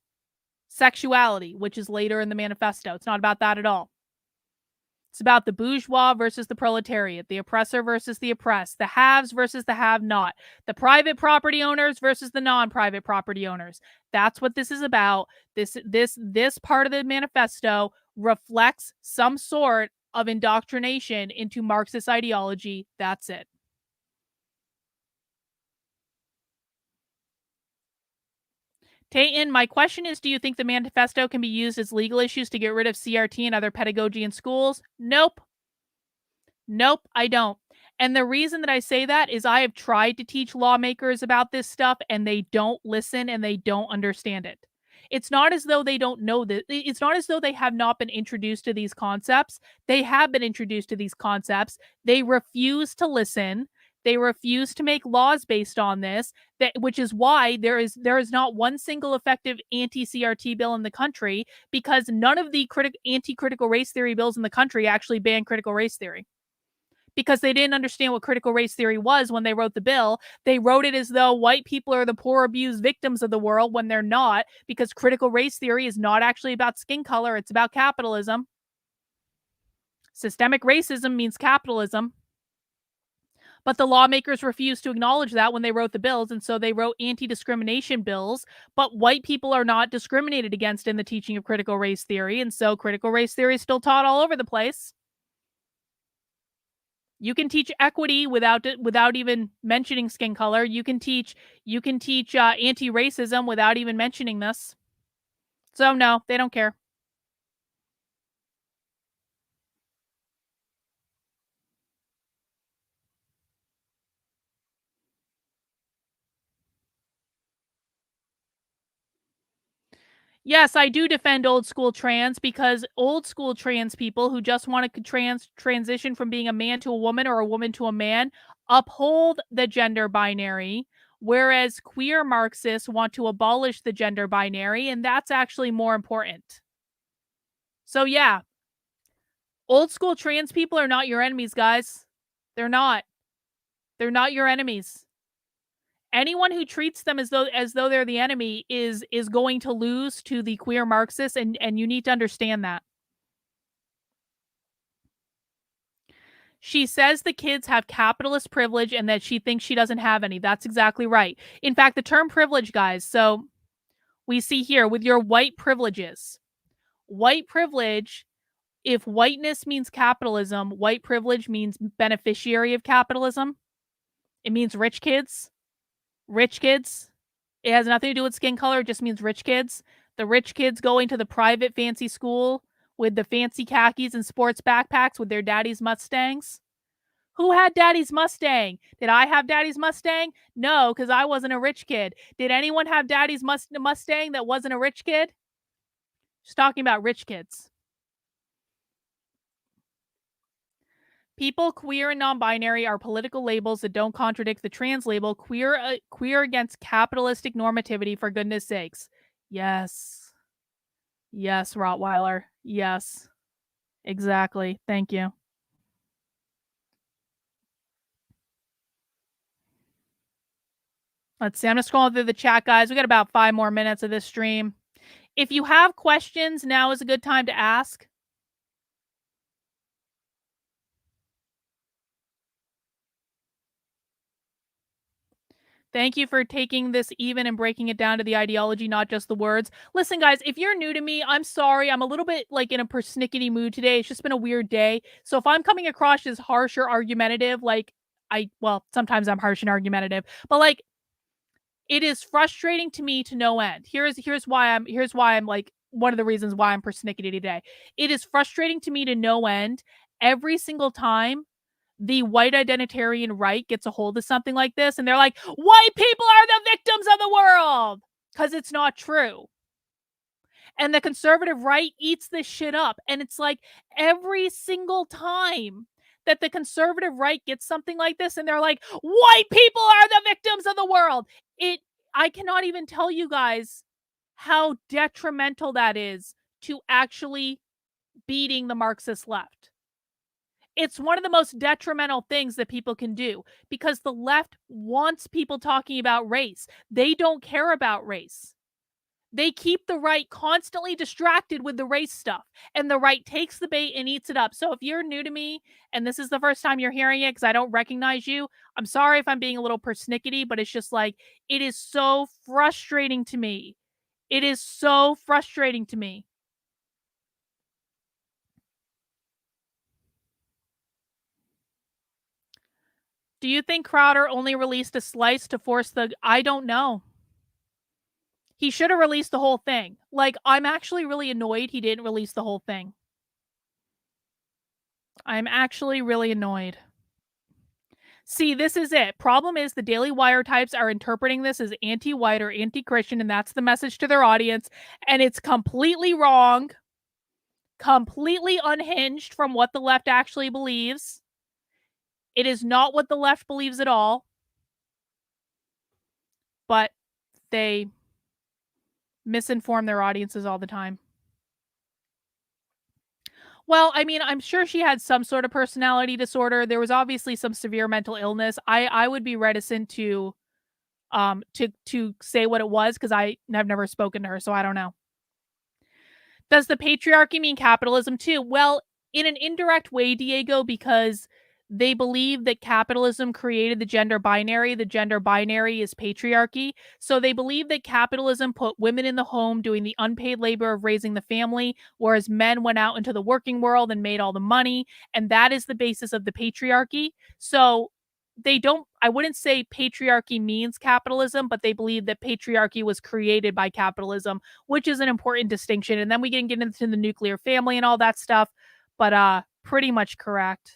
sexuality, which is later in the manifesto. It's not about that at all. It's about the bourgeois versus the proletariat, the oppressor versus the oppressed, the haves versus the have-not, the private property owners versus the non-private property owners. That's what this is about. This part of the manifesto reflects some sort of indoctrination into Marxist ideology. That's it. Tayton, my question is, do you think the manifesto can be used as legal issues to get rid of CRT and other pedagogy in schools? Nope. Nope, I don't. And the reason that I say that is I have tried to teach lawmakers about this stuff and they don't listen and they don't understand it. It's not as though they don't know that. It's not as though they have not been introduced to these concepts. They have been introduced to these concepts. They refuse to listen. They refuse to make laws based on this, which is why there is not one single effective anti-CRT bill in the country, because none of the anti-critical race theory bills in the country actually ban critical race theory, because they didn't understand what critical race theory was when they wrote the bill. They wrote it as though white people are the poor abused victims of the world, when they're not, because critical race theory is not actually about skin color. It's about capitalism. Systemic racism means capitalism. But the lawmakers refused to acknowledge that when they wrote the bills, and so they wrote anti-discrimination bills. But white people are not discriminated against in the teaching of critical race theory, and so critical race theory is still taught all over the place. You can teach equity without even mentioning skin color. You can teach anti-racism without even mentioning this. So no, they don't care. Yes, I do defend old school trans, because old school trans people who just want to transition from being a man to a woman or a woman to a man uphold the gender binary, whereas queer Marxists want to abolish the gender binary, and that's actually more important. So yeah, old school trans people are not your enemies, guys. They're not. They're not your enemies. Anyone who treats them as though they're the enemy is going to lose to the queer Marxists, and you need to understand that. She says the kids have capitalist privilege and that she thinks she doesn't have any. That's exactly right. In fact, the term privilege, guys, so we see here with your white privileges. White privilege, if whiteness means capitalism, white privilege means beneficiary of capitalism. It means rich kids. Rich kids. It has nothing to do with skin color. It just means rich kids. The rich kids going to the private fancy school with the fancy khakis and sports backpacks with their daddy's Mustangs. Who had daddy's Mustang? Did I have daddy's Mustang? No, because I wasn't a rich kid. Did anyone have daddy's Mustang that wasn't a rich kid? Just talking about rich kids. People queer and non-binary are political labels that don't contradict the trans label. Queer against capitalistic normativity, for goodness sakes. Yes. Yes, Rottweiler. Yes. Exactly. Thank you. Let's see. I'm just scrolling through the chat, guys. We got about 5 more minutes of this stream. If you have questions, now is a good time to ask. Thank you for taking this even and breaking it down to the ideology, not just the words. Listen, guys, if you're new to me, I'm sorry. I'm a little bit like in a persnickety mood today. It's just been a weird day. So if I'm coming across as harsh or argumentative, sometimes I'm harsh and argumentative, but like, it is frustrating to me to no end. Here's why I'm like, one of the reasons why I'm persnickety today. It is frustrating to me to no end every single time the white identitarian right gets a hold of something like this, and they're like, white people are the victims of the world, because it's not true. And the conservative right eats this shit up. And it's like every single time that the conservative right gets something like this, and they're like, white people are the victims of the world. I cannot even tell you guys how detrimental that is to actually beating the Marxist left. It's one of the most detrimental things that people can do, because the left wants people talking about race. They don't care about race. They keep the right constantly distracted with the race stuff, and the right takes the bait and eats it up. So if you're new to me and this is the first time you're hearing it because I don't recognize you, I'm sorry if I'm being a little persnickety, but it's just like, it is so frustrating to me. It is so frustrating to me. Do you think Crowder only released a slice to force the... I don't know. He should have released the whole thing. Like, I'm actually really annoyed he didn't release the whole thing. I'm actually really annoyed. See, this is it. Problem is the Daily Wire types are interpreting this as anti-white or anti-Christian, and that's the message to their audience, and it's completely wrong, completely unhinged from what the left actually believes. It is not what the left believes at all, but they misinform their audiences all the time. Well, I mean, I'm sure she had some sort of personality disorder. There was obviously some severe mental illness. I would be reticent to say what it was because I have never spoken to her, so I don't know. Does the patriarchy mean capitalism too? Well, in an indirect way, Diego, because they believe that capitalism created the gender binary. The gender binary is patriarchy. So they believe that capitalism put women in the home doing the unpaid labor of raising the family, whereas men went out into the working world and made all the money. And that is the basis of the patriarchy. So they don't, I wouldn't say patriarchy means capitalism, but they believe that patriarchy was created by capitalism, which is an important distinction. And then we can get into the nuclear family and all that stuff, but pretty much correct.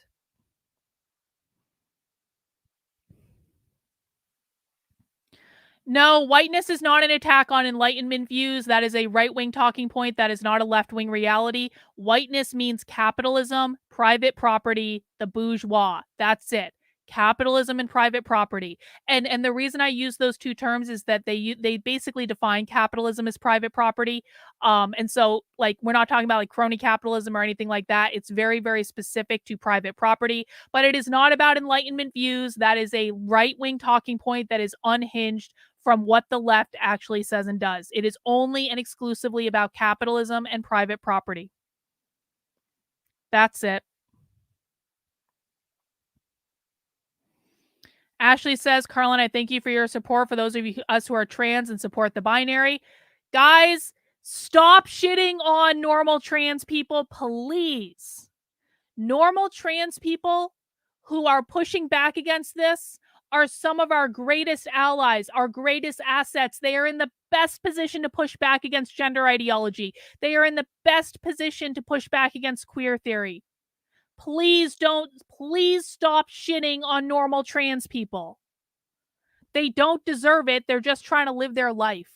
No, whiteness is not an attack on Enlightenment views. That is a right-wing talking point. That is not a left-wing reality. Whiteness means capitalism, private property, the bourgeois. That's it. Capitalism and private property. And the reason I use those two terms is that they basically define capitalism as private property. And so, like, we're not talking about like crony capitalism or anything like that. It's very, very specific to private property, but it is not about Enlightenment views. That is a right-wing talking point that is unhinged from what the left actually says and does. It is only and exclusively about capitalism and private property. That's it. Ashley says, Carlin, I thank you for your support for those of us who are trans and support the binary. Guys, stop shitting on normal trans people, please. Normal trans people who are pushing back against this are some of our greatest allies, our greatest assets. They are in the best position to push back against gender ideology. They are in the best position to push back against queer theory. Please stop shitting on normal trans people. They don't deserve it. They're just trying to live their life.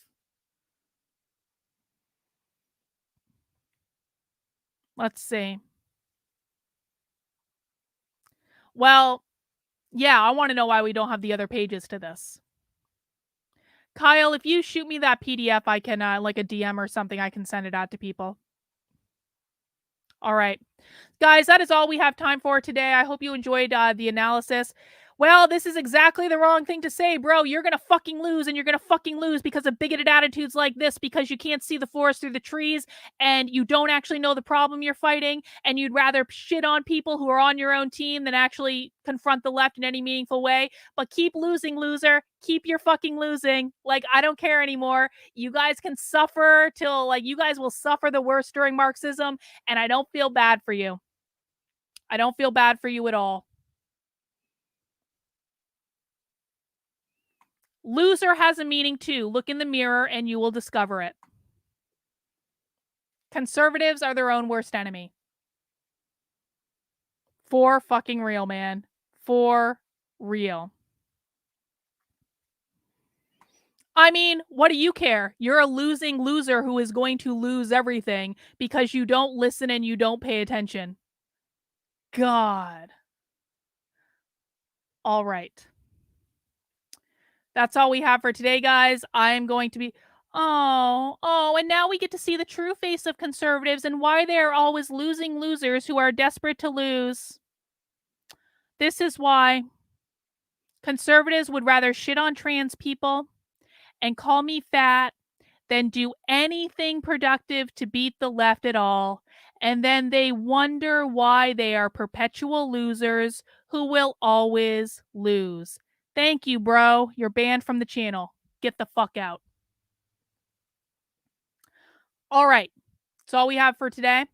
Let's see. Well, yeah, I want to know why we don't have the other pages to this. Kyle, if you shoot me that PDF, I can, like a DM or something, I can send it out to people. All right. Guys, that is all we have time for today. I hope you enjoyed the analysis. Well, this is exactly the wrong thing to say, bro. You're going to fucking lose, and you're going to fucking lose because of bigoted attitudes like this, because you can't see the forest through the trees, and you don't actually know the problem you're fighting, and you'd rather shit on people who are on your own team than actually confront the left in any meaningful way. But keep losing, loser. Keep your fucking losing. Like, I don't care anymore. You guys can suffer till, like, you guys will suffer the worst during Marxism, and I don't feel bad for you. I don't feel bad for you at all. Loser has a meaning too. Look in the mirror and you will discover it. Conservatives are their own worst enemy. For fucking real, man. For real. I mean, what do you care? You're a losing loser who is going to lose everything because you don't listen and you don't pay attention. God. All right. That's all we have for today, guys. I am going to be... Oh, and now we get to see the true face of conservatives and why they are always losing losers who are desperate to lose. This is why conservatives would rather shit on trans people and call me fat than do anything productive to beat the left at all. And then they wonder why they are perpetual losers who will always lose. Thank you, bro. You're banned from the channel. Get the fuck out. All right. That's all we have for today.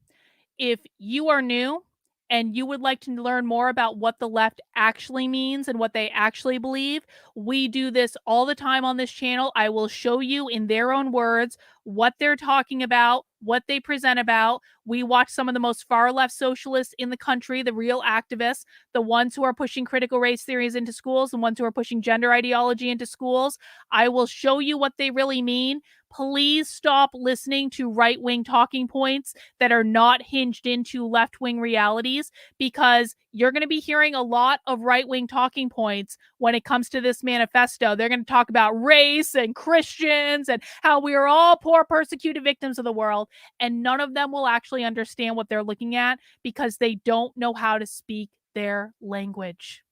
If you are new and you would like to learn more about what the left actually means and what they actually believe, we do this all the time on this channel. I will show you in their own words what they're talking about, what they present about. We watch some of the most far left socialists in the country, the real activists, the ones who are pushing critical race theories into schools, the ones who are pushing gender ideology into schools. I will show you what they really mean. Please stop listening to right-wing talking points that are not hinged into left-wing realities, because you're going to be hearing a lot of right-wing talking points when it comes to this manifesto. They're going to talk about race and Christians and how we are all poor persecuted victims of the world, and none of them will actually understand what they're looking at because they don't know how to speak their language.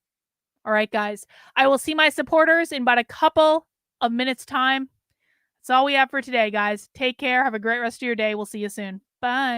All right, guys, I will see my supporters in about a couple of minutes' time. That's all we have for today, guys. Take care. Have a great rest of your day. We'll see you soon. Bye.